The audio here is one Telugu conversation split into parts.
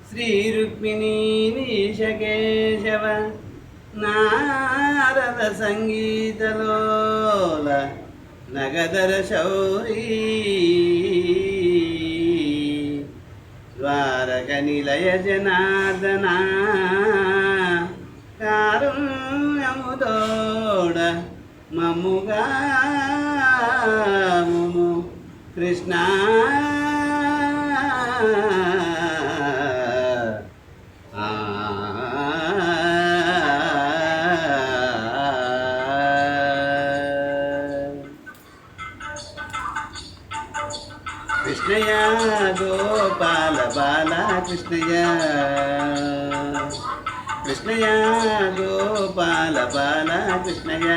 శ్రీరుక్మిణీ నీశకేశవ నారద సంగీతలోల నగదర శౌరీ ద్వారక నిలయ జనార్దన కారుణ్యముదోడ మమ్ముగామును కృష్ణ కృష్ణయ్య గోపాల బాల కృష్ణయ్య కృష్ణయ్య గోపాల బాల కృష్ణయ్య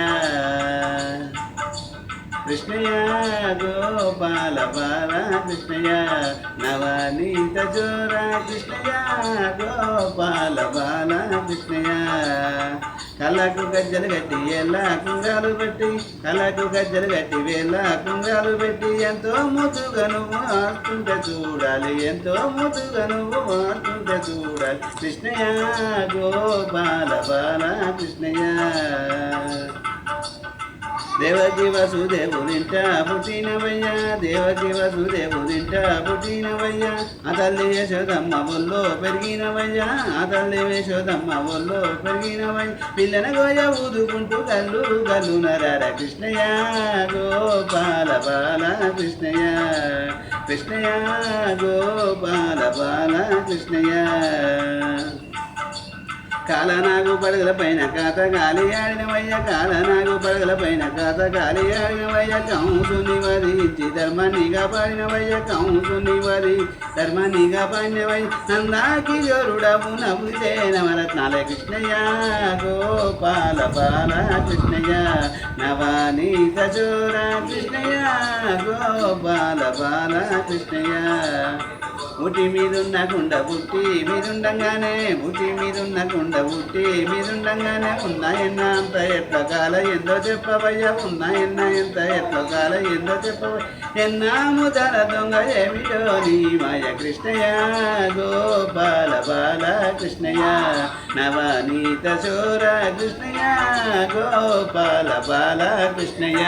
కృష్ణయ్య గోపాల బాల కృష్ణయ్య నవనీత జోర కృష్ణయ్య గోపాల బాల కృష్ణయ్య కళ్ళకు గజ్జలు కట్టి ఎలా కుంగాలు పెట్టి కళ్ళకు గజ్జలు కట్టి వేళ కుంగాలు పెట్టి ఎంతో ముద్దుగా నువ్వు ఆడుతుంటే చూడాలి ఎంతో ముద్దుగా నువ్వు ఆడుతుంటే చూడాలి కృష్ణయ్య గోపాల బాల కృష్ణయ్య దేవకి వసుదేవుడింట పుట్టినవయ్యా దేవకి వసుదేవుడింట పుట్టినవయ్యా ఆ తల్లి యశోదమ్మ ఒళ్ళో పెరిగినవయ్యా ఆ తల్లి యశోదమ్మ ఒళ్ళో పెరిగినవయ్య పిల్లన గోయ ఊదుకుంటూ గల్లు గల్లు నరార కృష్ణయ్య గోపాల బాల కృష్ణయ్య కృష్ణయ్య గోపాల బాల కృష్ణయ్య కాలనాగు పడగల పైన కాత గాలి ఆడినవయ్య కాలనాగు పడగల పైన కాత గాలి ఆడినవయ్య కంసుని వధించి ధర్మాన్నిగా పాడినవయ్య కంసుని వధి ధర్మాన్నిగా పాడినవయ్య నందాకి జోరుడవు నవ్వుతే నవరత్నాల కృష్ణయ్య గోపాల బాల కృష్ణయ్య నవనీత జోర కృష్ణయ్య గోపాల బాల కృష్ణయ్య బుట్టి మీదున్న కుండ బుట్టి మీదుండగానే బుట్టి మీదున్న కుండ బుట్టి మీదుండగానే ఉన్నాయన్న అంత ఎట్ల కాల ఎందో చెప్పవయ్యా ఉన్నాయన్న ఎంత ఎట్ల కాల ఎందో చెప్పవయ్య ఎన్నాము ధర దొంగ ఏమిటో నీ మాయ కృష్ణయ్య గోపాల బాల కృష్ణయ్య నవనీత చోర కృష్ణయ్య గోపాల బాల కృష్ణయ్య